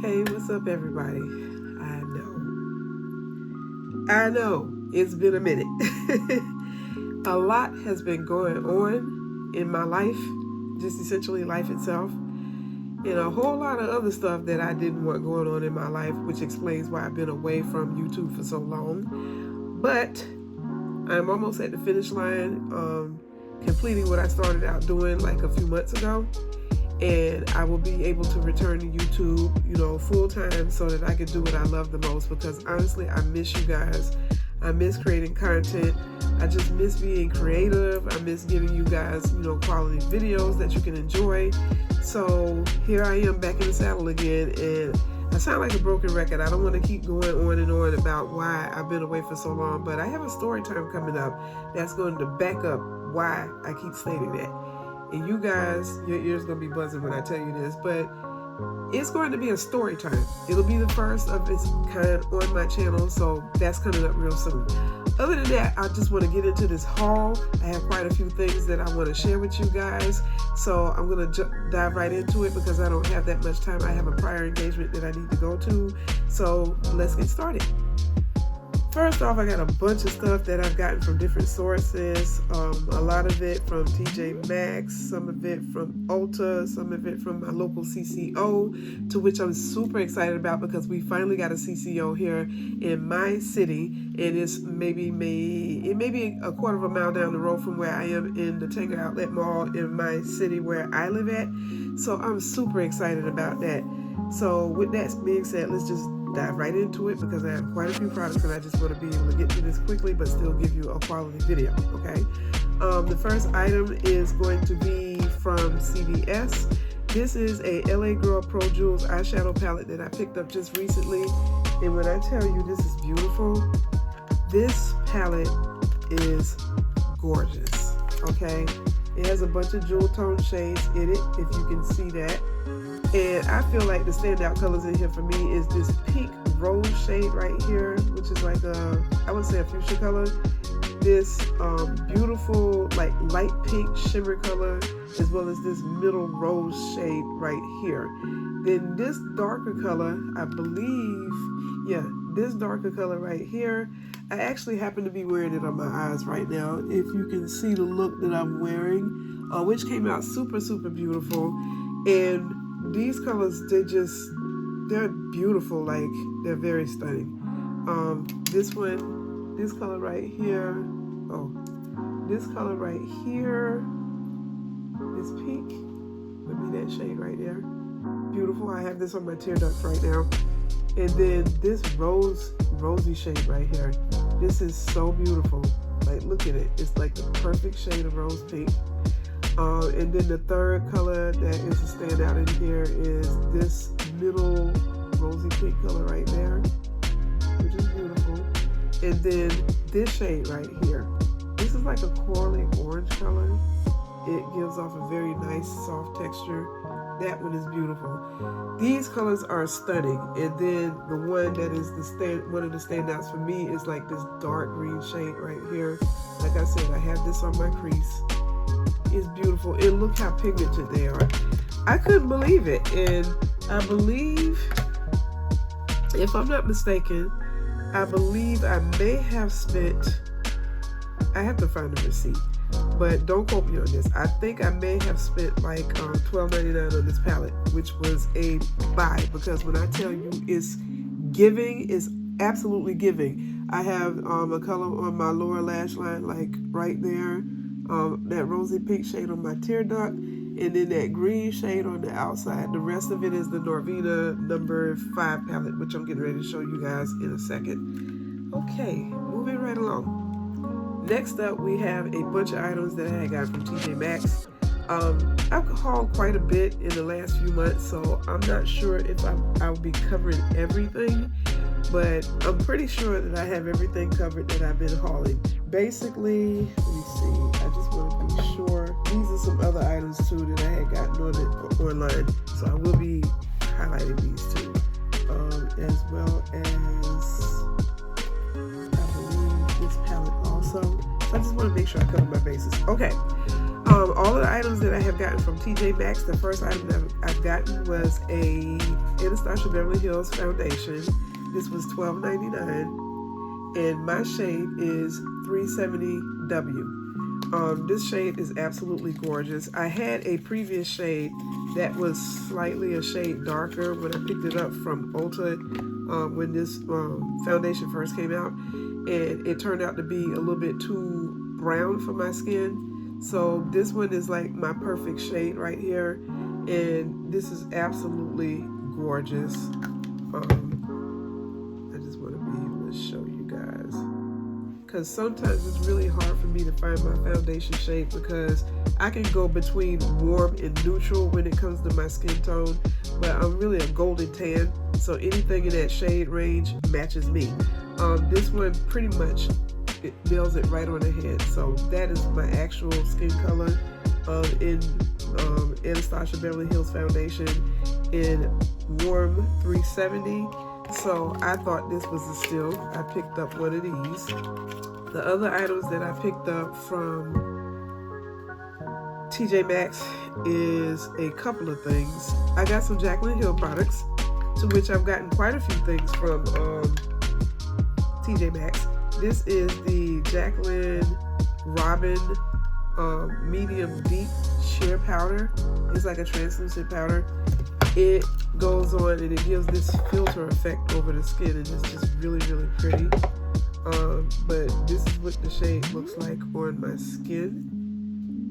Hey, what's up, everybody? I know, it's been a minute. A lot has been going on in my life, just essentially life itself, and a whole lot of other stuff that I didn't want going on in my life, which explains why I've been away from YouTube for so long. But I'm almost at the finish line, completing what I started out doing like a few months ago. And I will be able to return to YouTube, full time so that I can do what I love the most, because honestly, I miss you guys. I miss creating content. I just miss being creative. I miss giving you guys, quality videos that you can enjoy. So here I am back in the saddle again, and I sound like a broken record. I don't want to keep going on and on about why I've been away for so long, but I have a story time coming up that's going to back up why I keep stating that. And you guys, your ears going to be buzzing when I tell you this, but it's going to be a story time. It'll be the first of its kind on my channel, so that's coming up real soon. Other than that, I just want to get into this haul. I have quite a few things that I want to share with you guys, so I'm going to dive right into it because I don't have that much time. I have a prior engagement that I need to go to, so let's get started. First off, I got a bunch of stuff that I've gotten from different sources. A lot of it from TJ Maxx, some of it from Ulta, some of it from my local CCO, to which I'm super excited about because we finally got a CCO here in my city, and it may be a quarter of a mile down the road from where I am in the Tanger Outlet Mall in my city where I live at. So I'm super excited about that. So with that being said, let's just dive right into it because I have quite a few products and I just want to be able to get through this quickly but still give you a quality video, okay? The first item is going to be from CVS. This is a LA Girl Pro Jewels eyeshadow palette that I picked up just recently, and when I tell you this is beautiful, this palette is gorgeous, okay? It has a bunch of jewel tone shades in it, if you can see that. And I feel like the standout colors in here for me is this pink rose shade right here, which is like I would say a fuchsia color. This beautiful like light pink shimmer color, as well as this middle rose shade right here. Then this darker color, I believe, this darker color right here, I actually happen to be wearing it on my eyes right now. If you can see the look that I'm wearing, which came out super, super beautiful. And these colors, they're beautiful, like they're very stunning. This color right here, this color right here, this pink would be that shade right there. Beautiful. I have this on my tear ducts right now. And then this rosy shade right here. This is so beautiful. Like, look at it. It's like the perfect shade of rose pink. And then the third color that is a standout in here is this middle rosy pink color right there, which is beautiful. And then this shade right here. This is like a corally orange color. It gives off a very nice soft texture. That one is beautiful. These colors are stunning. And then the one that is one of the standouts for me is like this dark green shade right here. Like I said, I have this on my crease. It's beautiful, and look how pigmented they are. I couldn't believe it, and I believe, if I'm not mistaken, I believe I may have spent, I have to find the receipt, but don't quote me on this. I think I may have spent like $12.99 on this palette, which was a buy, because when I tell you it's giving, it's absolutely giving. I have a color on my lower lash line, like right there. That rosy pink shade on my tear duct, and then that green shade on the outside. The rest of it is the Norvina number 5 palette, which I'm getting ready to show you guys in a second. Okay, moving right along. Next up, we have a bunch of items that I got from TJ Maxx. I've hauled quite a bit in the last few months, so I'm not sure if I'll be covering everything, but I'm pretty sure that I have everything covered that I've been hauling. Basically, let me see, I just want to be sure. These are some other items too that I had gotten online, so I will be highlighting these too, as well as, I believe, this palette also. So I just want to make sure I cover my bases. Okay. all of the items that I have gotten from TJ Maxx, the first item that I've gotten was a Anastasia Beverly Hills foundation. This was $12.99, and my shade is 370W. This shade is absolutely gorgeous. I had a previous shade that was slightly a shade darker when I picked it up from Ulta when this foundation first came out, and it turned out to be a little bit too brown for my skin. So this one is like my perfect shade right here, and this is absolutely gorgeous. I just want to be able to show you guys, because sometimes it's really hard for me to find my foundation shade, because I can go between warm and neutral when it comes to my skin tone, but I'm really a golden tan, so anything in that shade range matches me. This one pretty much, it nails it right on the head. So that is my actual skin color in Anastasia Beverly Hills foundation in warm 370. So I thought this was a steal. I picked up one of these. The other items that I picked up from TJ Maxx is a couple of things. I got some Jaclyn Hill products, to which I've gotten quite a few things from TJ Maxx. This is the Jaclyn Robin medium deep sheer powder. It's like a translucent powder. It goes on and it gives this filter effect over the skin, and it's just really, really pretty. But this is what the shade looks like on my skin,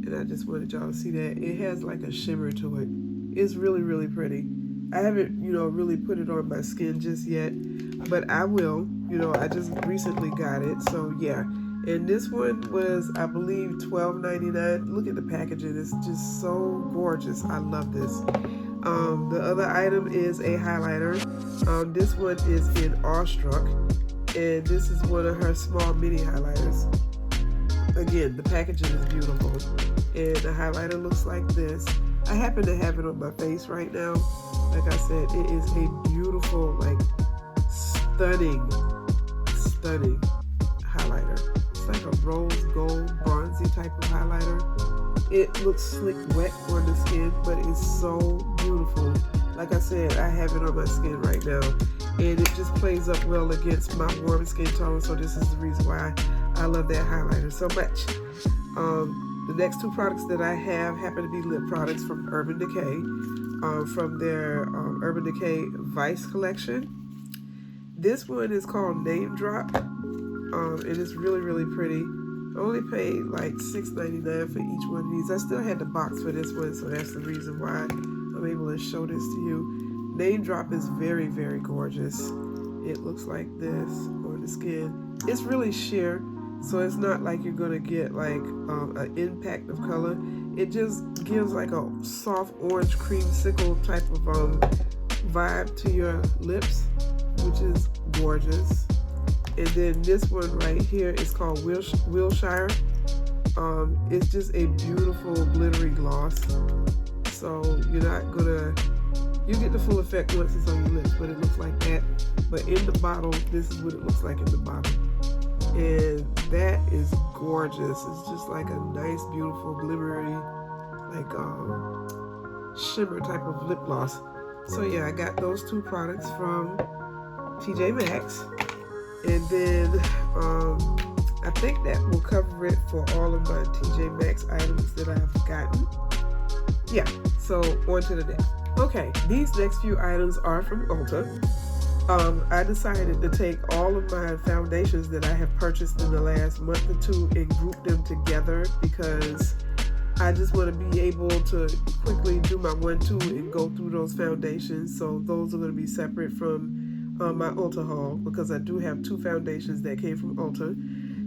and I just wanted y'all to see that. It has like a shimmer to it. It's really, really pretty. I haven't, really put it on my skin just yet, but I will. I just recently got it, so yeah. And this one was, I believe, $12.99. Look at the packaging. It's just so gorgeous. I love this. The other item is a highlighter. This one is in Awestruck, and this is one of her small mini highlighters. Again, the packaging is beautiful, and the highlighter looks like this. I happen to have it on my face right now. Like I said, it is a beautiful, like, stunning highlighter. It's like a rose gold bronzy type of highlighter. It looks slick wet on the skin, but it's so beautiful. Like I said, I have it on my skin right now, and it just plays up well against my warm skin tone, so this is the reason why I love that highlighter so much. The next two products that I have happen to be lip products from Urban Decay, from their Urban Decay Vice collection. This one is called Name Drop, and it's really, really pretty. I only paid like $6.99 for each one of these. I still had the box for this one, so that's the reason why I'm able to show this to you. Name Drop is very, very gorgeous. It looks like this on the skin. It's really sheer, so it's not like you're gonna get like an impact of color. It just gives like a soft orange creamsicle type of vibe to your lips, which is gorgeous. And then this one right here is called Wilshire. It's just a beautiful glittery gloss. So you get the full effect once it's on your lips, but it looks like that. But in the bottle, this is what it looks like in the bottle. And that is gorgeous. It's just like a nice, beautiful, glittery, like shimmer type of lip gloss. So yeah, I got those two products from TJ Maxx. And then I think that will cover it for all of my TJ Maxx items that I've gotten. Yeah, so on to the next. Okay, these next few items are from Ulta. I decided to take all of my foundations that I have purchased in the last month or two and group them together, because I just want to be able to quickly do my 1-2 and go through those foundations. So those are going to be separate from my Ulta haul, because I do have two foundations that came from Ulta.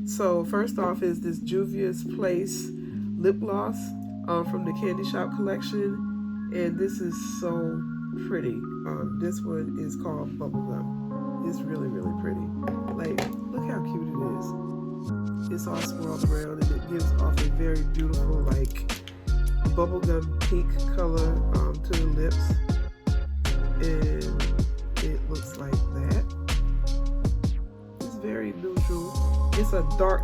So first off is this Juvia's Place lip gloss from the Candy Shop collection, and this is so pretty. This one is called Bubblegum. It's really, really pretty. Like, look how cute it is. It's all swirled around, and it gives off a very beautiful, like, bubblegum pink color to the lips, and it looks like that. It's very neutral. It's a dark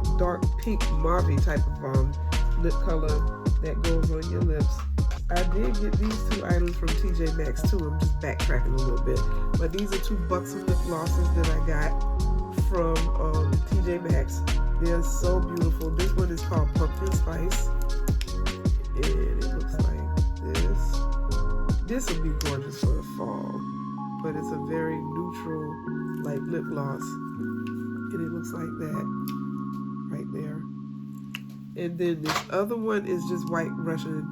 pink mauve type of lip color, that goes on your lips. I did get these two items from TJ Maxx too. I'm just backtracking a little bit. But these are 2 Buxom lip glosses that I got from TJ Maxx. They're so beautiful. This one is called Pumpkin Spice. And it looks like this. This will be gorgeous for the fall. But it's a very neutral, like, lip gloss. And it looks like that right there. And then this other one is just White Russian,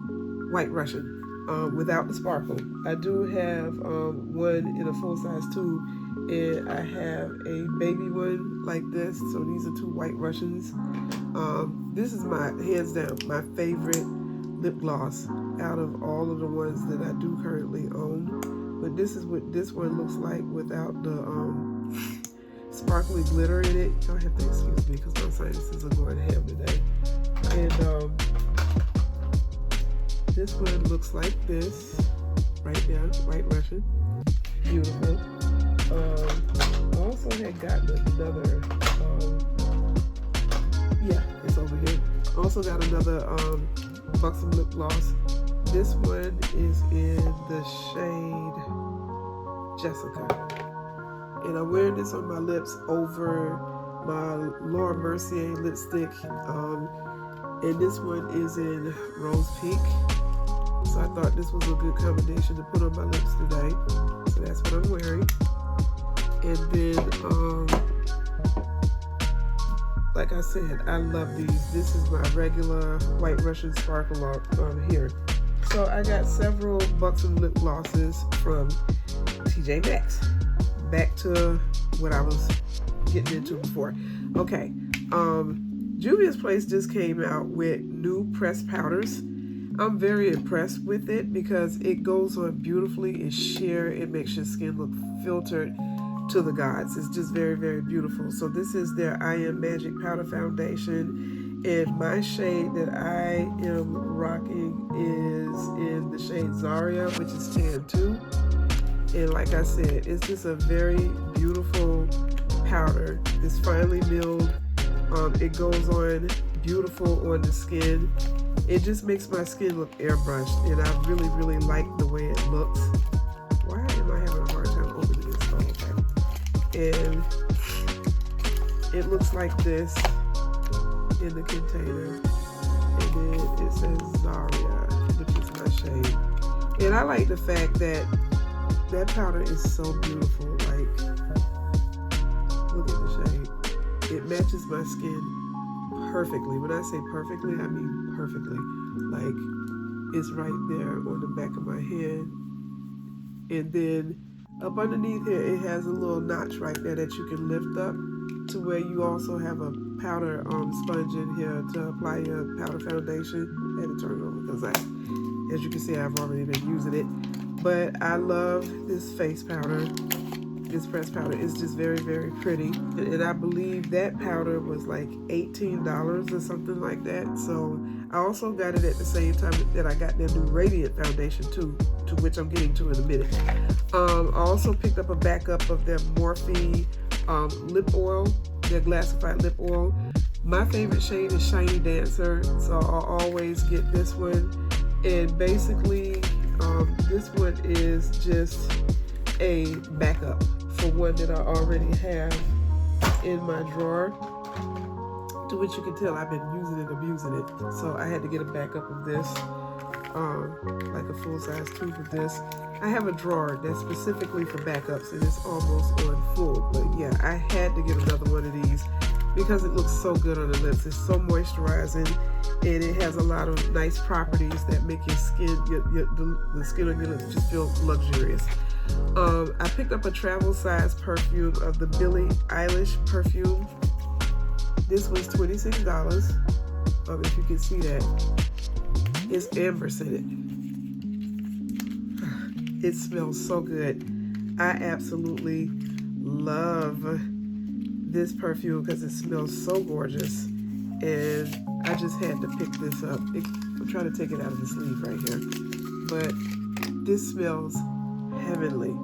without the sparkle. I do have one in a full size tube, and I have a baby one like this. So these are 2 White Russians. This is my, hands down, my favorite lip gloss out of all of the ones that I do currently own. But this is what this one looks like without the sparkly glitter in it. Y'all have to excuse me because my sinuses are going ham today. And this one looks like this right now, White Russian, beautiful. I also had gotten another, yeah, it's over here. Also got another Buxom lip gloss. This one is in the shade Jessica. And I'm wearing this on my lips over my Laura Mercier lipstick. And this one is in Rose Pink. So I thought this was a good combination to put on my lips today. So that's what I'm wearing. And then, like I said, I love these. This is my regular White Russian sparkle here. So I got several Buxom lip glosses from TJ Maxx. Back to what I was getting into before. Okay, Juvia's Place just came out with new pressed powders. I'm very impressed with it because it goes on beautifully. It's sheer. It makes your skin look filtered to the gods. It's just very, very beautiful. So this is their I Am Magic Powder Foundation. And my shade that I am rocking is in the shade Zaria, which is Tan 2. And like I said, it's just a very beautiful powder. It's finely milled. It goes on beautiful on the skin. It just makes my skin look airbrushed, and I really, really like the way it looks. Why am I having a hard time opening this? Oh, okay. And it looks like this in the container. And then it says Zaria, which is my shade. And I like the fact that that powder is so beautiful. Like, look at the shade. It matches my skin perfectly. When I say perfectly, I mean perfectly. Like, it's right there on the back of my hand. And then up underneath here, it has a little notch right there that you can lift up to where you also have a powder sponge in here to apply your powder foundation. I had to turn it over because as you can see, I've already been using it. But I love this face powder. This pressed powder is just very, very pretty. And I believe that powder was like $18 or something like that. So I also got it at the same time that I got their new Radiant Foundation too, to which I'm getting to in a minute. I also picked up a backup of their Morphe lip oil, their glassified lip oil. My favorite shade is Shiny Dancer, so I'll always get this one. And basically, this one is just a backup for one that I already have in my drawer, to which you can tell I've been using and abusing it. So I had to get a backup of this, like a full-size tube of this. I have a drawer that's specifically for backups, and it's almost on full. But yeah, I had to get another one of these because it looks so good on the lips. It's so moisturizing, and it has a lot of nice properties that make your skin, the skin on your lips just feel luxurious. I picked up a travel size perfume of the Billie Eilish perfume. This was $26. If you can see that, it's amber scented. It smells so good. I absolutely love this perfume because it smells so gorgeous, and I just had to pick this up. I'm trying to take it out of the sleeve right here, but this smells heavenly.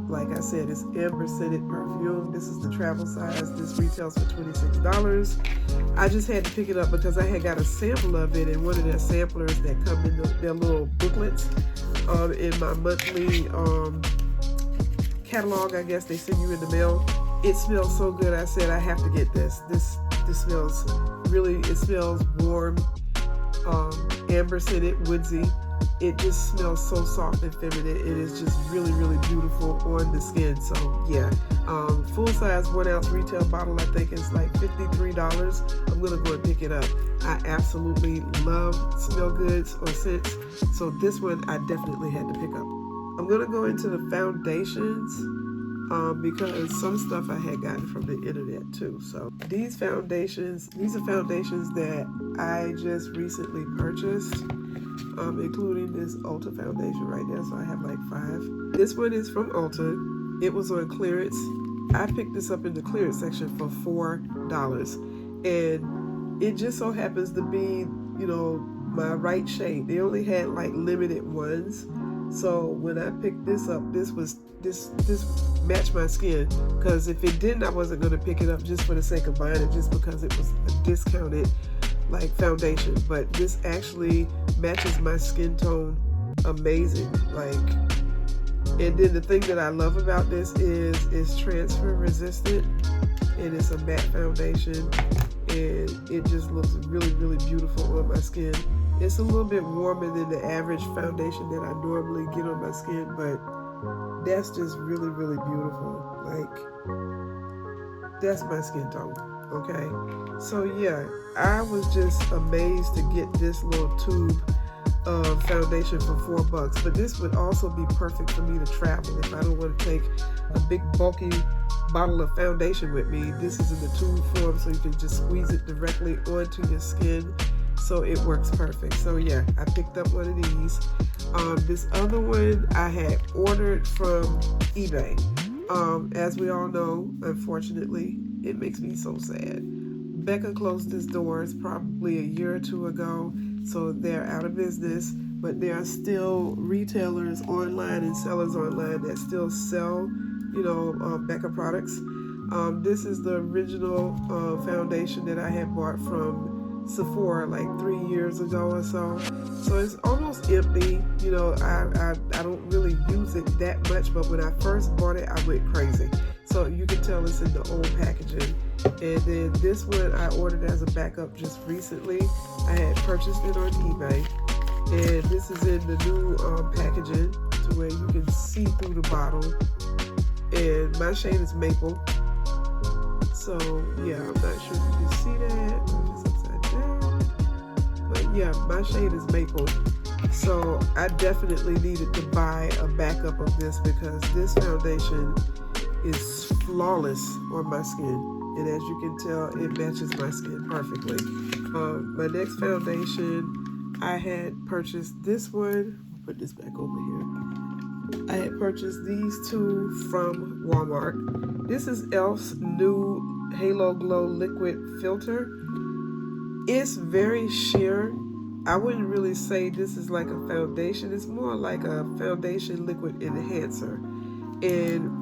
like I said, it's amber scented perfume. This is the travel size. This retails for $26. I just had to pick it up because I had got a sample of it in one of their samplers that come in their little booklets in my monthly catalog. I guess they send you in the mail. It smells so good. I said I have to get this. This smells really, it smells warm, amber scented, woodsy. It just smells so soft and feminine. It is just really, really beautiful on the skin. So yeah, full size 1 ounce retail bottle, I think it's like $53. I'm gonna go and pick it up. I absolutely love smell goods or scents, so this one I definitely had to pick up. I'm gonna go into the foundations because some stuff I had gotten from the internet too. So these are foundations that I just recently purchased, including this Ulta foundation right there. So I have like 5. This one is from Ulta. It was on clearance. I picked this up in the clearance section for $4, and it just so happens to be, you know, my right shade. They only had like limited ones. So when I picked this up, this matched my skin, because if it didn't, I wasn't going to pick it up just for the sake of buying it, just because it was a discounted like foundation. But this actually matches my skin tone amazing. Like, and then the thing that I love about this is it's transfer resistant, and it's a matte foundation, and it just looks really, really beautiful on my skin. It's a little bit warmer than the average foundation that I normally get on my skin, but that's just really, really beautiful. Like, that's my skin tone, okay? So yeah, I was just amazed to get this little tube of foundation for $4, but this would also be perfect for me to travel if I don't want to take a big bulky bottle of foundation with me. This is in the tube form, so you can just squeeze it directly onto your skin. So it works perfect. So yeah, I picked up one of these. This other one I had ordered from eBay. As we all know, unfortunately, it makes me so sad. Becca closed its doors probably a year or 2 ago, so they're out of business, but there are still retailers online and sellers online that still sell, you know, Becca products. This is the original foundation that I had bought from Sephora like 3 years ago or so. So it's almost empty. You know, I don't really use it that much, but when I first bought it, I went crazy. So you can tell it's in the old packaging. And then this one I ordered as a backup just recently. I had purchased it on eBay. And this is in the new packaging to where you can see through the bottle. And my shade is maple. So yeah, I'm not sure if you can see that. But yeah, my shade is maple. So I definitely needed to buy a backup of this because this foundation is flawless on my skin. And as you can tell, it matches my skin perfectly. My next foundation, I had purchased this one. Put this back over here. I had purchased these 2 from Walmart. This is e.l.f.'s new Halo Glow Liquid Filter. It's very sheer. I wouldn't really say this is like a foundation. It's more like a foundation liquid enhancer. And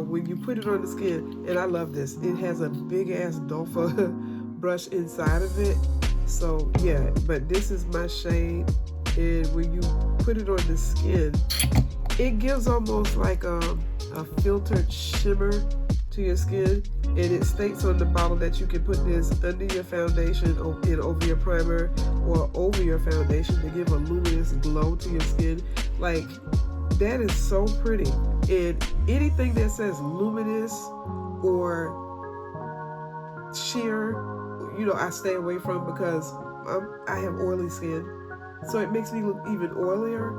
when you put it on the skin, and I love this, it has a big ass dofa brush inside of it. So yeah, but this is my shade. And when you put it on the skin, it gives almost like a filtered shimmer to your skin. And it states on the bottle that you can put this under your foundation and over your primer or over your foundation to give a luminous glow to your skin. Like, that is so pretty. And anything that says luminous or sheer, you know, I stay away from because I have oily skin. So it makes me look even oilier.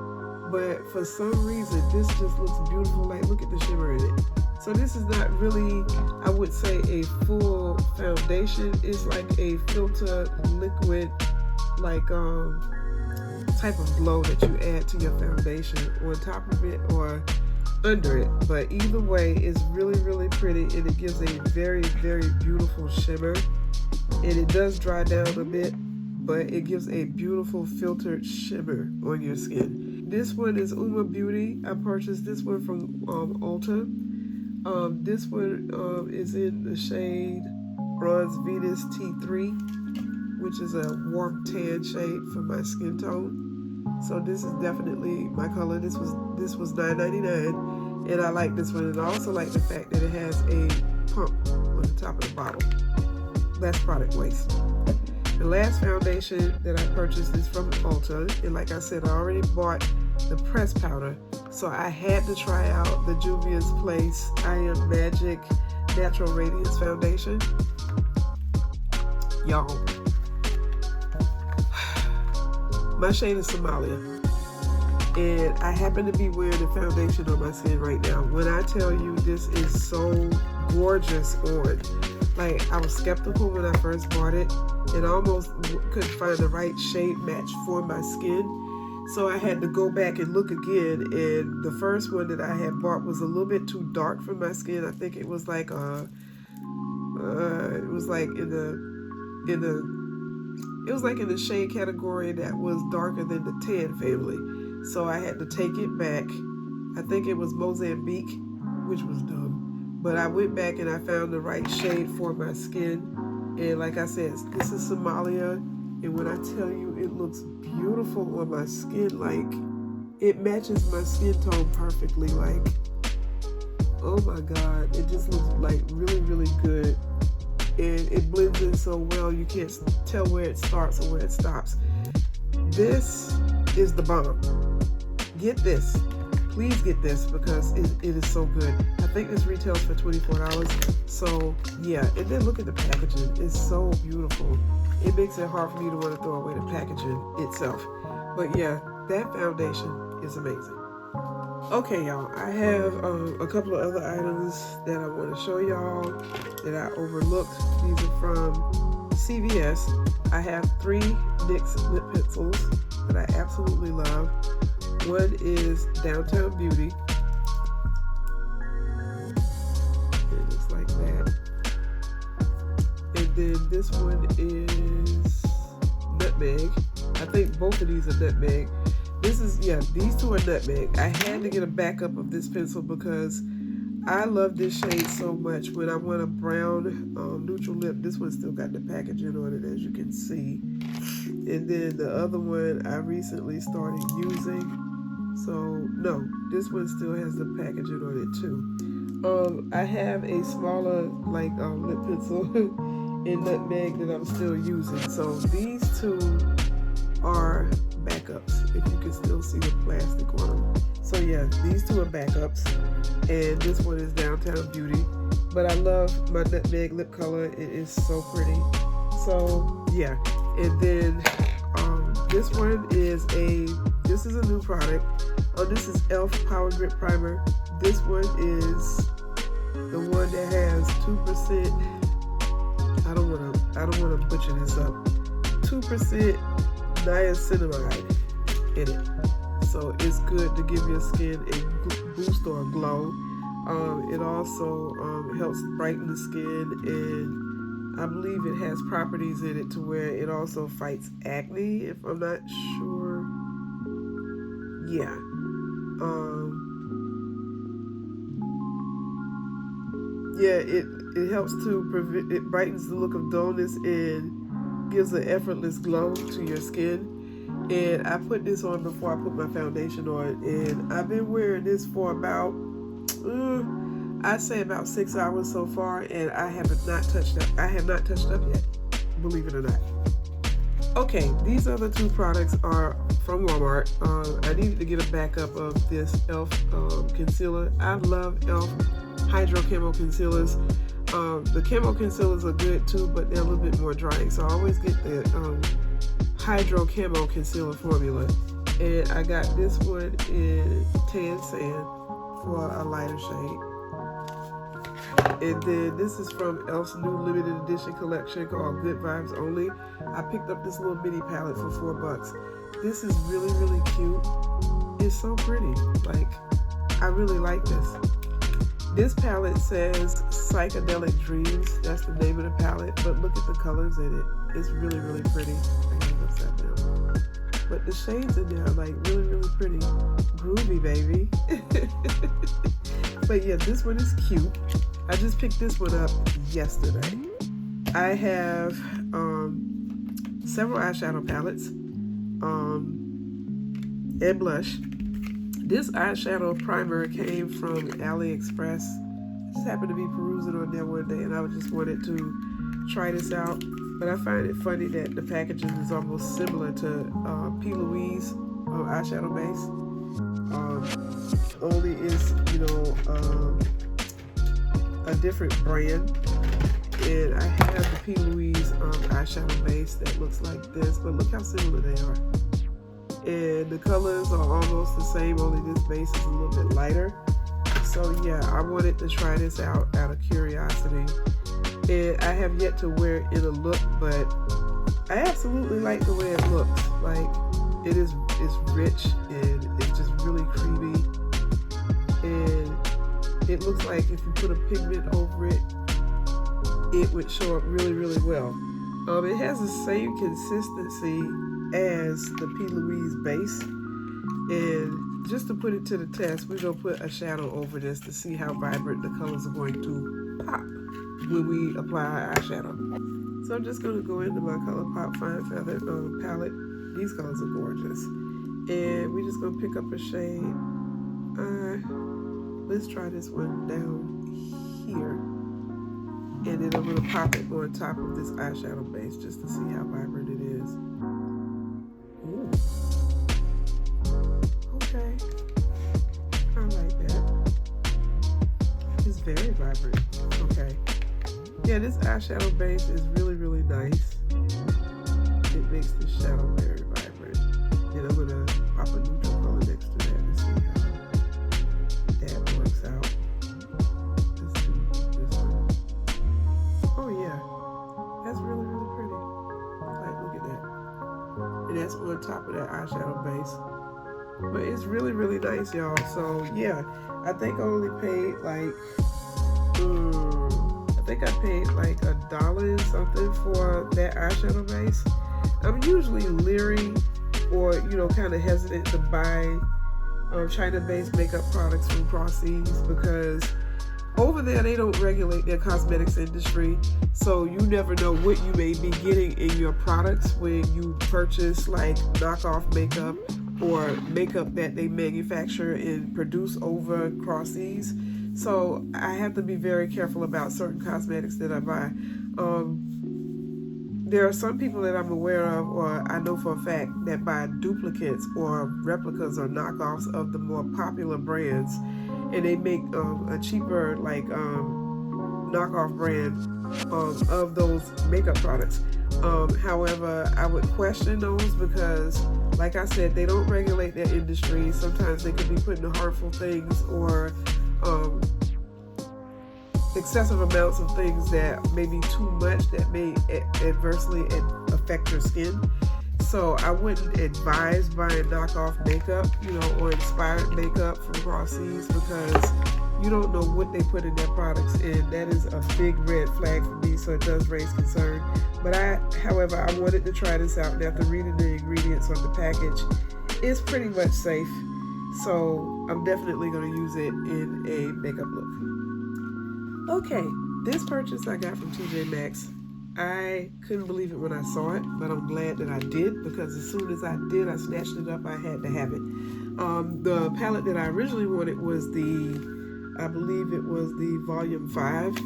But for some reason, this just looks beautiful. Like, look at the shimmer in it. So this is not really, I would say, a full foundation. It's like a filter liquid, like type of glow that you add to your foundation on top of it or under it. But either way, it's really, really pretty, and it gives a very, very beautiful shimmer. And it does dry down a bit, but it gives a beautiful filtered shimmer on your skin. This one is Uma Beauty. I purchased this one from Ulta. This one is in the shade Bronze Venus T3, which is a warm tan shade for my skin tone. So this is definitely my color. This was $9.99, and I like this one. And I also like the fact that it has a pump on the top of the bottle. Less product waste. The last foundation that I purchased is from Ulta, and like I said, I already bought the press powder, so I had to try out the Juvia's Place I Am Magic Natural Radiance Foundation. Y'all, my shade is Somalia, and I happen to be wearing the foundation on my skin right now. When I tell you this is so gorgeous on, like, I was skeptical when I first bought it, and I almost couldn't find the right shade match for my skin. So I had to go back and look again, and the first one that I had bought was a little bit too dark for my skin. I think it was like in the shade category that was darker than the tan family. So I had to take it back. I think it was Mozambique, which was dumb. But I went back and I found the right shade for my skin. And like I said, this is Somalia. And when I tell you it looks beautiful on my skin, like, it matches my skin tone perfectly. Like, oh my God, it just looks like really, really good. And it blends in so well, you can't tell where it starts or where it stops. This is the bomb. Get this. Please get this, because it is so good. I think this retails for $24. So yeah, and then look at the packaging. It's so beautiful. It makes it hard for me to want to throw away the packaging itself. But yeah, that foundation is amazing. Okay, y'all, I have a couple of other items that I want to show y'all that I overlooked. These are from CVS. I have 3 NYX lip pencils that I absolutely love. One is Downtown Beauty. It looks like that. And then this one is Nutmeg. I think both of these are Nutmeg. These two are Nutmeg. I had to get a backup of this pencil because I love this shade so much. When I want a brown neutral lip, this one still got the packaging on it, as you can see. And then the other one I recently started using. So no, this one still has the packaging on it too. I have a smaller lip pencil in Nutmeg that I'm still using. So these two are backups, if you can still see the plastic on them. So yeah, these two are backups, and this one is Downtown Beauty. But I love my Nutmeg lip color. It is so pretty. So yeah, and then this one is a new product. This is e.l.f. Power Grip Primer. This one is the one that has 2%. I don't wanna butcher this up. 2% niacinamide in it. So it's good to give your skin a boost or a glow. It also helps brighten the skin, and I believe it has properties in it to where it also fights acne, if I'm not sure. Yeah. It helps to prevent, it brightens the look of dullness and gives an effortless glow to your skin. And I put this on before I put my foundation on, and I've been wearing this for about I'd say about 6 hours so far, and I have not touched up yet, believe it or not. Okay, these other 2 products are from Walmart. I needed to get a backup of this e.l.f. concealer. I love e.l.f. Hydro Camo concealers. The camo concealers are good too, but they're a little bit more drying. So I always get the Hydro Camo concealer formula. And I got this one in Tan Sand for a lighter shade. And then this is from e.l.f.'s new limited edition collection called Good Vibes Only. I picked up this little mini palette for $4. This is really, really cute. It's so pretty. Like, I really like this. This palette says Psychedelic Dreams. That's the name of the palette. But look at the colors in it. It's really, really pretty. I gotta upside down. but the shades in there are like really, really pretty. Groovy, baby. But yeah, this one is cute. I just picked this one up yesterday. I have several eyeshadow palettes and blush. This eyeshadow primer came from AliExpress. I just happened to be perusing on there one day and I just wanted to try this out. But I find it funny that the packaging is almost similar to P. Louise eyeshadow base. Only is, a different brand. And I have the P. Louise eyeshadow base that looks like this, but look how similar they are. And the colors are almost the same, only this base is a little bit lighter. So yeah, I wanted to try this out of curiosity. And I have yet to wear it in a look, but I absolutely like the way it looks. Like, it's rich and it's just really creamy. And it looks like if you put a pigment over it, it would show up really, really well. It has the same consistency as the P. Louise base. And just to put it to the test, we're going to put a shadow over this to see how vibrant the colors are going to pop when we apply our eyeshadow. So I'm just going to go into my ColourPop Fine Feather palette. These colors are gorgeous. And we're just going to pick up a shade. Let's try this one down here. And then I'm going to pop it on top of this eyeshadow base just to see how vibrant it is. Ooh. Okay. I like that. It's very vibrant. Okay. Yeah, this eyeshadow base is really, really nice. It makes the shadow very vibrant. And I'm going to pop a neutral color next to that to see how that works out. Let's do this one. Oh yeah, that's really, really pretty. Like, look at that. And that's on top of that eyeshadow base. But it's really, really nice, y'all. So yeah, I think I only paid like, I think I paid like $1 and something for that eyeshadow base. I'm usually leery or, kind of hesitant to buy China-based makeup products from Cross Seas because over there they don't regulate their cosmetics industry, so you never know what you may be getting in your products when you purchase like knockoff makeup or makeup that they manufacture and produce over Cross Seas. So I have to be very careful about certain cosmetics that I buy. There are some people that I'm aware of, or I know for a fact, that buy duplicates or replicas or knockoffs of the more popular brands, and they make a cheaper knockoff brand of those makeup products. However, I would question those because, like I said, they don't regulate their industry. Sometimes they could be putting harmful things or excessive amounts of things that may be too much that may adversely affect your skin. So I wouldn't advise buying knockoff makeup, or inspired makeup from Cross Seas because you don't know what they put in their products, and that is a big red flag for me, so it does raise concern. But however, I wanted to try this out, and after reading the ingredients on the package, it's pretty much safe. So I'm definitely going to use it in a makeup look. Okay, this purchase I got from TJ Maxx. I couldn't believe it when I saw it, but I'm glad that I did because as soon as I did, I snatched it up. I had to have it. The palette that I originally wanted was I believe it was the Volume 5,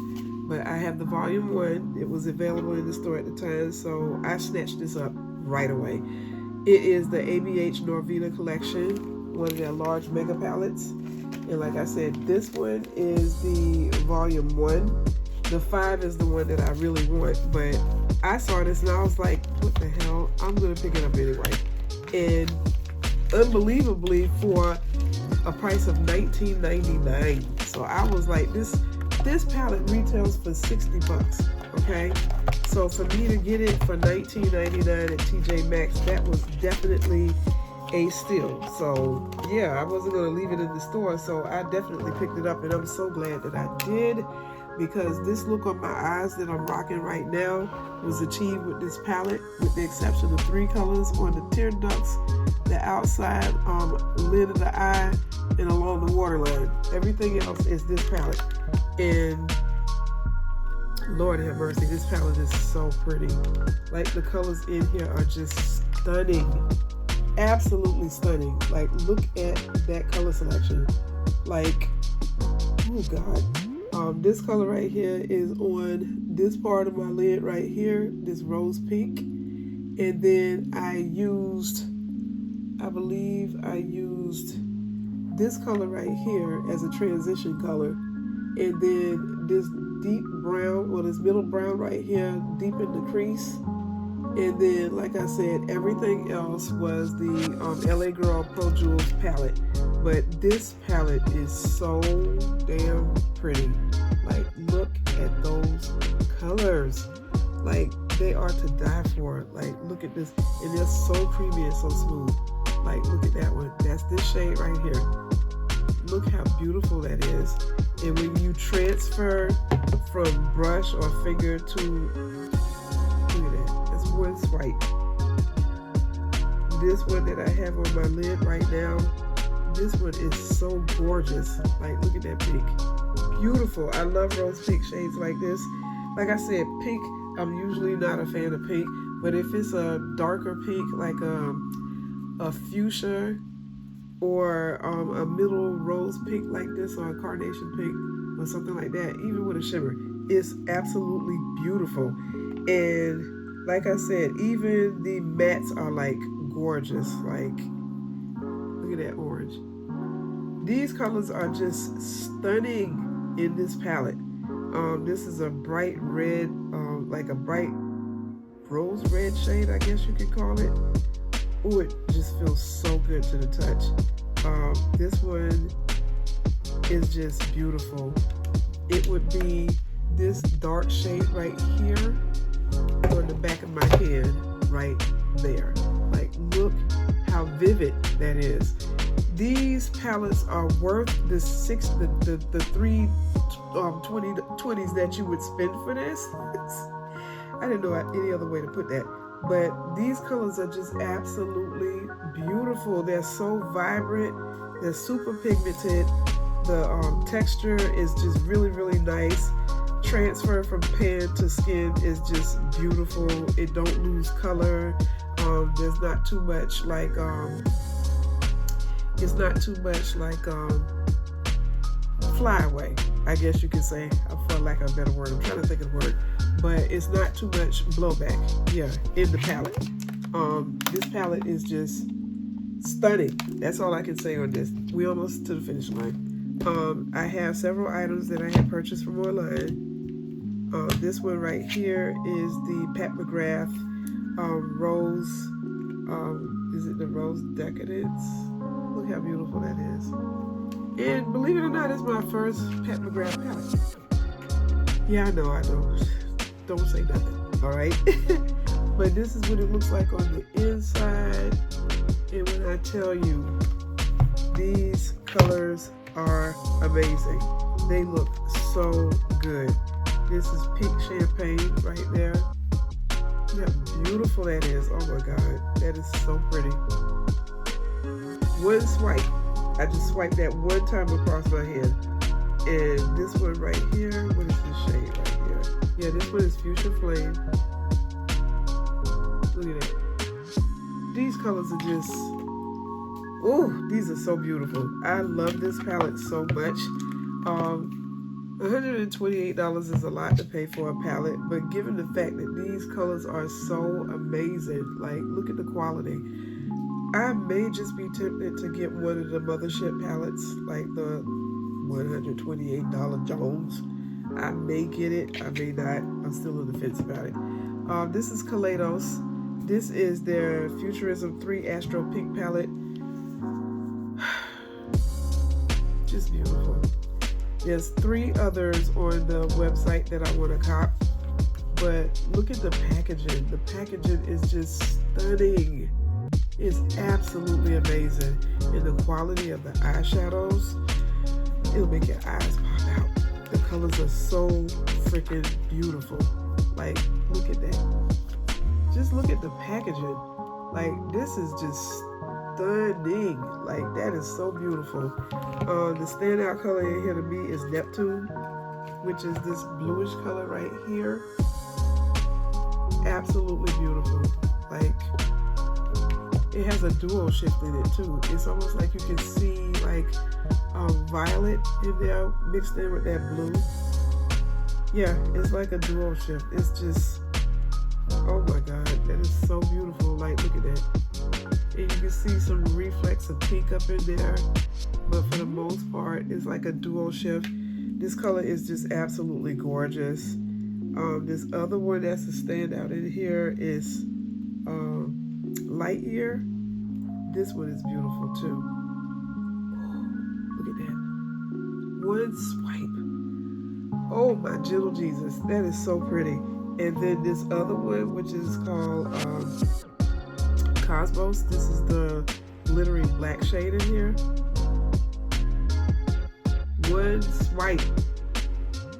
but I have the Volume 1. It was available in the store at the time, so I snatched this up right away. It is the ABH Norvita collection, one of their large mega palettes. And like I said, this one is the Volume 1. The 5 is the one that I really want, but I saw this and I was like, what the hell? I'm going to pick it up anyway. And unbelievably, for a price of $19.99. So I was like, this palette retails for $60, okay? So for me to get it for $19.99 at TJ Maxx, that was definitely a steal. So yeah, I wasn't going to leave it in the store, so I definitely picked it up, and I'm so glad that I did. because this look on my eyes that I'm rocking right now was achieved with this palette, with the exception of 3 colors on the tear ducts, the outside lid of the eye, and along the waterline. Everything else is this palette. And Lord have mercy, this palette is so pretty. Like, the colors in here are just stunning. Absolutely stunning. Like, look at that color selection. Like, oh God. This color right here is on this part of my lid right here, this rose pink. And then I believe I used this color right here as a transition color. And then this deep brown, or this middle brown right here, deep in the crease. And then, like I said, everything else was the LA Girl Pro Jewels palette. But this palette is so damn pretty. Like, look at those colors. Like, they are to die for. Like, look at this. And they're so creamy and so smooth. Like, look at that one. That's this shade right here. Look how beautiful that is. And when you transfer from brush or finger to, look at that, that's one swipe. This one that I have on my lid right now, this one is so gorgeous. Like, look at that pink. Beautiful. I love rose pink shades like this. Like I said, pink, I'm usually not a fan of pink, but if it's a darker pink, like a fuchsia, or a middle rose pink like this, or a carnation pink, or something like that, even with a shimmer, it's absolutely beautiful. And like I said, even the mattes are like gorgeous. Like, look at that orange. These colors are just stunning in this palette. This is a bright red, like a bright rose red shade, I guess you could call it. Oh, it just feels so good to the touch. This one is just beautiful. It would be this dark shade right here on the back of my hand right there. Like, look how vivid that is. These palettes are worth the 3 20s that you would spend for this. I didn't know any other way to put that. But these colors are just absolutely beautiful. They're so vibrant. They're super pigmented. The texture is just really, really nice. Transfer from pan to skin is just beautiful. It don't lose color. There's not too much like, it's not too much like flyaway, I guess you could say, for lack of a better word. I'm trying to think of the word. But it's not too much blowback, yeah, in the palette. This palette is just stunning. That's all I can say on this. We almost to the finish line. I have several items that I have purchased from online. This one right here is the Pat McGrath Rose, is it the Rose Decadence? Look how beautiful that is. And believe it or not, it's my first Pat McGrath palette. Yeah, I know. Don't say nothing, all right? But this is what it looks like on the inside. And when I tell you, these colors are amazing. They look so good. This is pink champagne right there. Look how beautiful that is. Oh my God, that is so pretty. One swipe. I just swiped that one time across my hand. And this one right here, what is this shade right here? Yeah, this one is Fuchsia Flame. Look at that. These colors are just, oh, these are so beautiful. I love this palette so much. $128 is a lot to pay for a palette, but given the fact that these colors are so amazing, like, look at the quality. I may just be tempted to get one of the Mothership palettes, like the $128 Jones. I may get it, I may not. I'm still on the fence about it. This is Kaleidos. This is their Futurism 3 Astro Pink palette. Just beautiful. There's 3 others on the website that I want to cop, but look at the packaging. The packaging is just stunning. It's absolutely amazing. And the quality of the eyeshadows, it'll make your eyes pop out. The colors are so freaking beautiful. Like, look at that. Just look at the packaging. Like, this is just stunning. Like, that is so beautiful. The standout color in here to me is Neptune, which is this bluish color right here. Absolutely beautiful. Like, it has a dual shift in it too. It's almost like you can see like violet in there mixed in with that blue. Yeah, it's like a dual shift. It's just, oh my God, that is so beautiful. Like, look at that. And you can see some reflex of pink up in there, but for the most part, it's like a dual shift. This color is just absolutely gorgeous. This other one that's a standout in here is Light Year. This one is beautiful too. Look at that. One swipe. Oh my gentle Jesus, that is so pretty. And then this other one, which is called Cosmos. This is the glittery black shade in here. One swipe.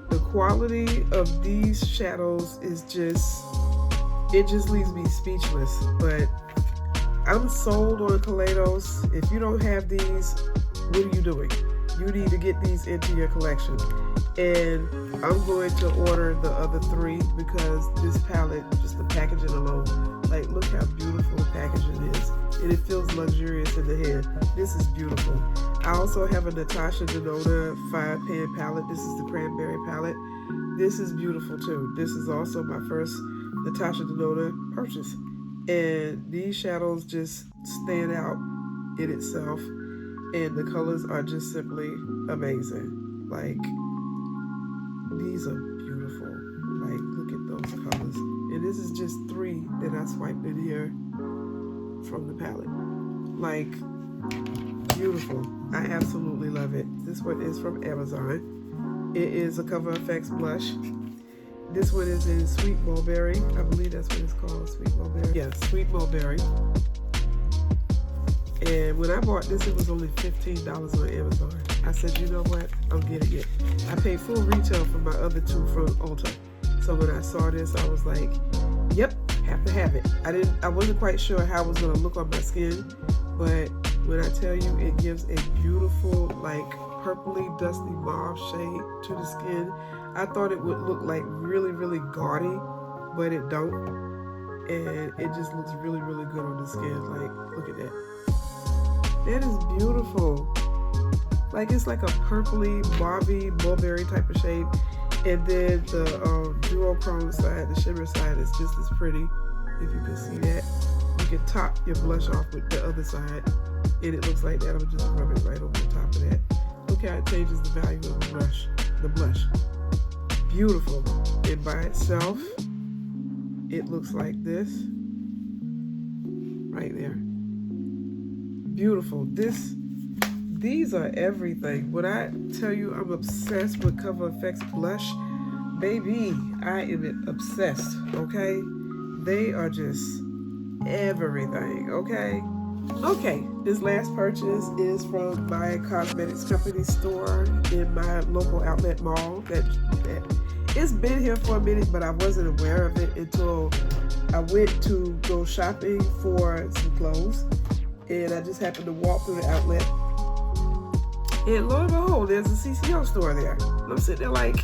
The quality of these shadows is just, it just leaves me speechless. But I'm sold on Kaleidos. If you don't have these, what are you doing? You need to get these into your collection. And I'm going to order the other 3 because this palette, just the packaging alone, like, look how beautiful the packaging is. And it feels luxurious in the hand. This is beautiful. I also have a Natasha Denona 5-pan palette. This is the cranberry palette. This is beautiful too. This is also my first Natasha Denona purchase. And these shadows just stand out in itself. And the colors are just simply amazing. Like, these are beautiful. Like, look at those colors. And this is just 3 that I swiped in here from the palette. Like, beautiful. I absolutely love it. This one is from Amazon. It is a Cover FX blush. This one is in Sweet Mulberry. I believe that's what it's called, Sweet Mulberry. Yeah, Sweet Mulberry. And when I bought this, it was only $15 on Amazon. I said, you know what? I'm getting it. I paid full retail for my other 2 from Ulta. So when I saw this, I was like, yep, have to have it. I wasn't quite sure how it was gonna look on my skin, but when I tell you, it gives a beautiful, like, purpley, dusty mauve shade to the skin. I thought it would look like really, really gaudy, but it don't. And it just looks really, really good on the skin. Like, look at that. That is beautiful. Like, it's like a purpley, mauvey, mulberry type of shade. And then the duochrome side, the shimmer side, is just as pretty. If you can see that. You can top your blush off with the other side. And it looks like that. I'm just rub it right over the top of that. Look how it changes the value of the blush. Beautiful. And by itself, it looks like this. Right there. Beautiful. These are everything. When I tell you I'm obsessed with Cover FX blush, baby, I am obsessed, okay? They are just everything, okay? Okay, this last purchase is from my cosmetics company store in my local outlet mall. That it's been here for a minute, but I wasn't aware of it until I went to go shopping for some clothes. And I just happened to walk through the outlet. And lo and behold, there's a CCO store there. And I'm sitting there like,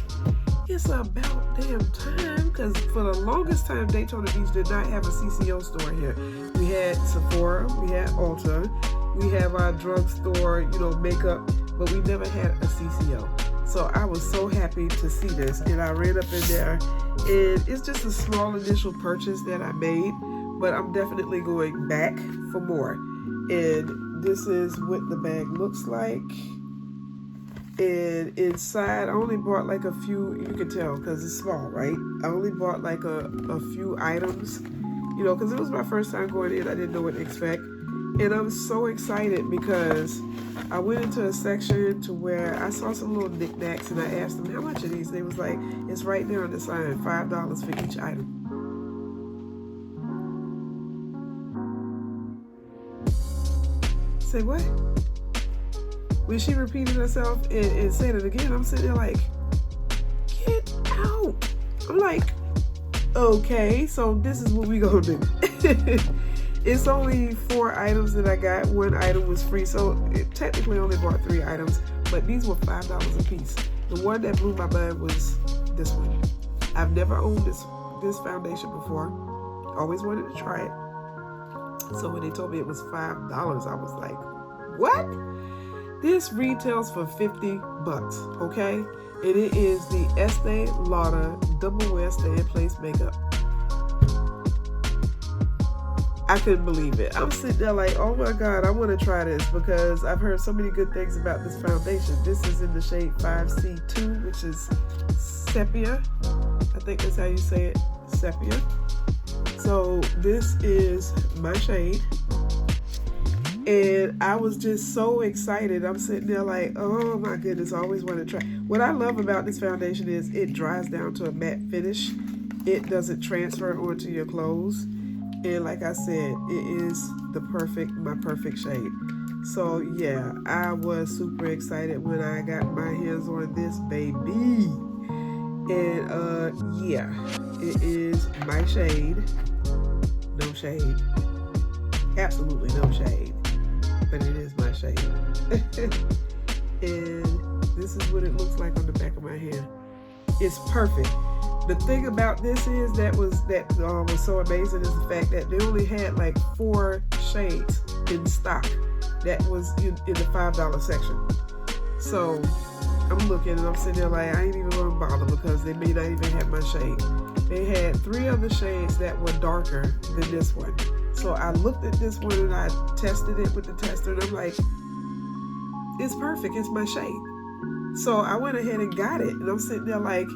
it's about damn time, because for the longest time, Daytona Beach did not have a CCO store here. We had Sephora, we had Ulta, we have our drugstore, makeup, but we never had a CCO. So I was so happy to see this, and I ran up in there, and it's just a small initial purchase that I made, but I'm definitely going back for more. And this is what the bag looks like. And inside, I only bought like a few, you can tell because it's small, right? I only bought like a few items, because it was my first time going in. I didn't know what to expect. And I'm so excited because I went into a section to where I saw some little knickknacks, and I asked them, how much are these? They was like, it's right there on the sign, $5 for each item. Say what? When she repeated herself and said it again, I'm sitting there like, like, okay, so this is what we gonna do. It's only 4 items that I got. 1 item was free, so it technically only bought 3 items, but these were $5 a piece. The one that blew my mind was this one. I've never owned this foundation before. Always wanted to try it. So when they told me it was $5, I was like, what? This retails for 50 bucks, okay? And it is the Estee Lauder Double Wear Stay in Place Makeup. I couldn't believe it. I'm sitting there like, oh my God, I want to try this because I've heard so many good things about this foundation. This is in the shade 5C2, which is sepia. I think that's how you say it, sepia. So this is my shade. And I was just so excited. I'm sitting there like, oh my goodness, I always want to try. What I love about this foundation is it dries down to a matte finish. It doesn't transfer onto your clothes. And like I said, it is my perfect shade. So yeah, I was super excited when I got my hands on this baby. And yeah, it is my shade. No shade. Absolutely no shade. But it is my shade. And this is what it looks like on the back of my hand. It's perfect. The thing about this is that was so amazing is the fact that they only had like 4 shades in stock. That was in the $5 section. So I'm looking and I'm sitting there like, I ain't even gonna bother because they may not even have my shade. They had 3 other shades that were darker than this one. So I looked at this one and I tested it with the tester and I'm like, it's perfect, it's my shade. So I went ahead and got it and I'm sitting there like,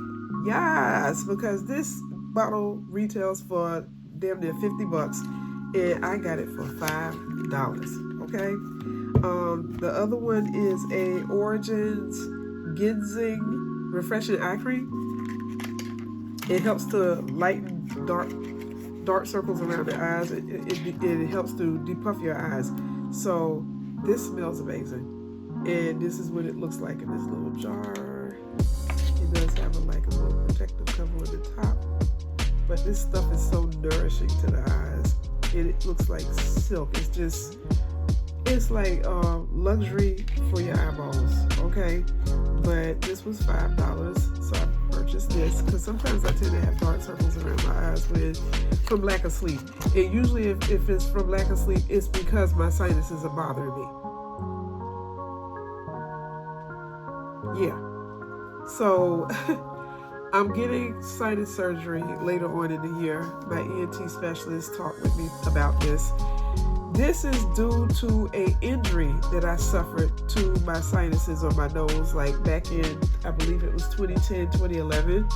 yes, because this bottle retails for damn near 50 bucks and I got it for $5, okay? The other one is a Origins Ginseng Refreshing Eye Cream. It helps to lighten dark circles around the eyes. It helps to depuff your eyes. So this smells amazing. And this is what it looks like in this little jar. It does have a little protective cover on the top. But this stuff is so nourishing to the eyes. And it looks like silk. It's like luxury for your eyeballs, okay? But this was $5, so I purchased this because sometimes I tend to have dark circles around my eyes from lack of sleep. And usually if it's from lack of sleep, it's because my sinuses are bothering me. Yeah. So I'm getting sinus surgery later on in the year. My ENT specialist talked with me about this. This is due to an injury that I suffered to my sinuses on my nose, like back in, I believe it was 2010, 2011.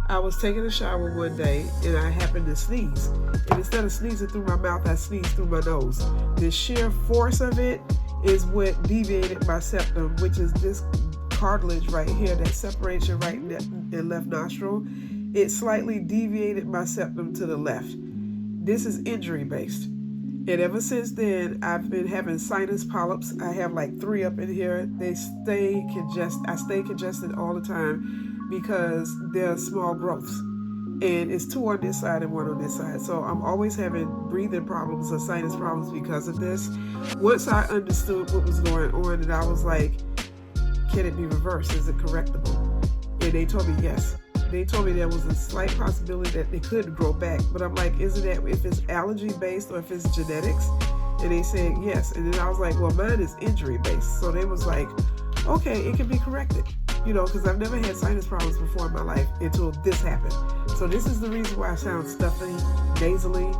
I was taking a shower one day and I happened to sneeze. And instead of sneezing through my mouth, I sneezed through my nose. The sheer force of it is what deviated my septum, which is this cartilage right here that separates your right and left nostril. It slightly deviated my septum to the left. This is injury based. And ever since then, I've been having sinus polyps. I have like 3 up in here. They stay congested. I stay congested all the time because they're small growths. And it's 2 on this side and 1 on this side. So I'm always having breathing problems or sinus problems because of this. Once I understood what was going on, and I was like, can it be reversed? Is it correctable? And they told me yes. They told me there was a slight possibility that they could grow back, but I'm like, isn't that if it's allergy based or if it's genetics? And they said yes. And then I was like, well, mine is injury based. So they was like, okay, it can be corrected, because I've never had sinus problems before in my life until this happened. So this is the reason why I sound stuffy, nasally.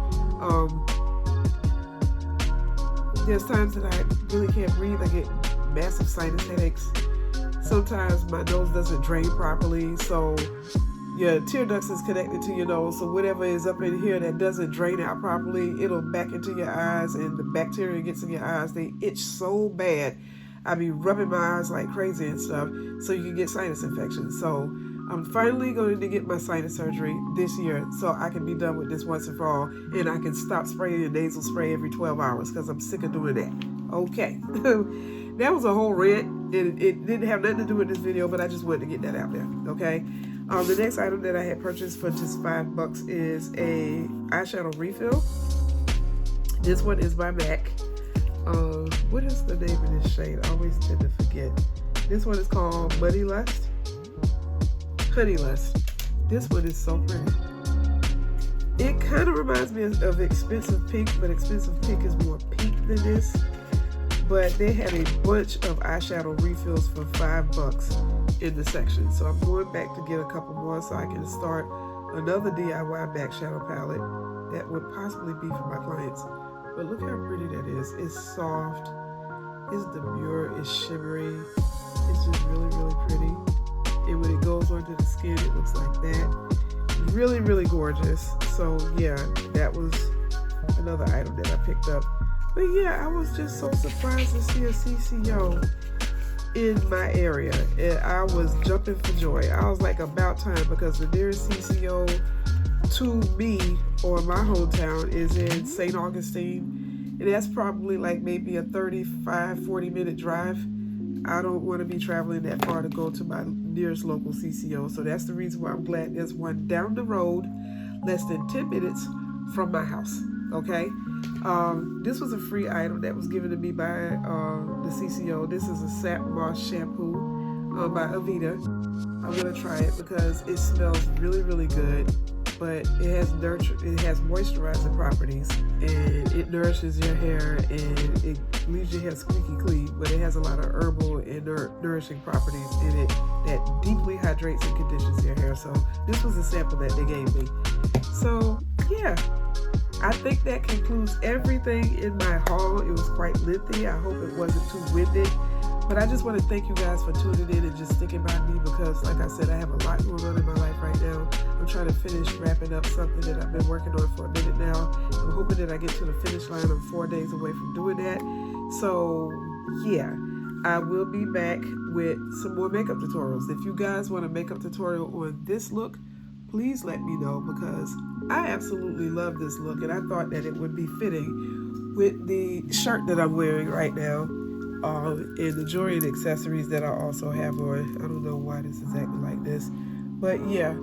There's times that I really can't breathe. I get massive sinus headaches. Sometimes my nose doesn't drain properly, so your tear ducts is connected to your nose, so whatever is up in here that doesn't drain out properly, it'll back into your eyes, and the bacteria gets in your eyes. They itch so bad. I be rubbing my eyes like crazy and stuff, so you can get sinus infections. So I'm finally going to get my sinus surgery this year so I can be done with this once and for all, and I can stop spraying a nasal spray every 12 hours because I'm sick of doing that. Okay. That was a whole rant. It didn't have nothing to do with this video, but I just wanted to get that out there, okay? The next item that I had purchased for just $5 is a eyeshadow refill. This one is by MAC. What is the name of this shade? I always tend to forget. This one is called Honey Lust. This one is so pretty. It kind of reminds me of Expensive Pink, but Expensive Pink is more pink than this. But they had a bunch of eyeshadow refills for $5 in the section. So I'm going back to get a couple more so I can start another DIY MAC shadow palette that would possibly be for my clients. But look how pretty that is. It's soft, it's demure, it's shimmery. It's just really, really pretty. And when it goes onto the skin, it looks like that. Really, really gorgeous. So yeah, that was another item that I picked up. But yeah, I was just so surprised to see a CCO in my area. And I was jumping for joy. I was like, about time, because the nearest CCO to me or my hometown is in St. Augustine. And that's probably like maybe a 35-40 minute drive. I don't want to be traveling that far to go to my nearest local CCO. So that's the reason why I'm glad there's one down the road, less than 10 minutes from my house. Okay. This was a free item that was given to me by the CCO. This is a Sap Moss shampoo by Aveda. I'm going to try it because it smells really, really good. But it has moisturizing properties, and it nourishes your hair, and it leaves your hair squeaky clean. But it has a lot of herbal and nourishing properties in it that deeply hydrates and conditions your hair. So this was a sample that they gave me. So yeah, I think that concludes everything in my haul. It was quite lengthy. I hope it wasn't too winded. But I just want to thank you guys for tuning in and just sticking by me, because like I said, I have a lot going on in my life right now. I'm trying to finish wrapping up something that I've been working on for a minute now. I'm hoping that I get to the finish line. I'm 4 days away from doing that. So yeah, I will be back with some more makeup tutorials. If you guys want a makeup tutorial on this look, please let me know, because I absolutely love this look, and I thought that it would be fitting with the shirt that I'm wearing right now. And the jewelry and accessories that I also have on. I don't know why this is acting like this, but yeah,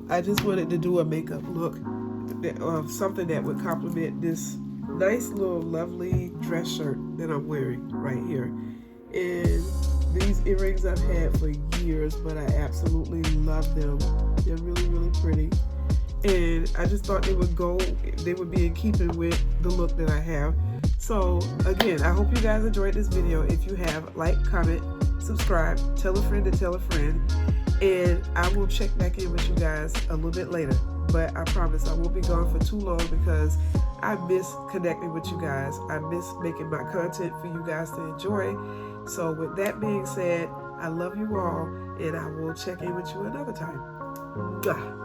I just wanted to do a makeup look of something that would complement this nice little lovely dress shirt that I'm wearing right here. And these earrings I've had for years, but I absolutely love them. They're really, really pretty. And I just thought they would be in keeping with the look that I have. So again, I hope you guys enjoyed this video. If you have, like, comment, subscribe, tell a friend to tell a friend, and I will check back in with you guys a little bit later. But I promise I won't be gone for too long, because I miss connecting with you guys. I miss making my content for you guys to enjoy. So with that being said, I love you all, and I will check in with you another time. Bye.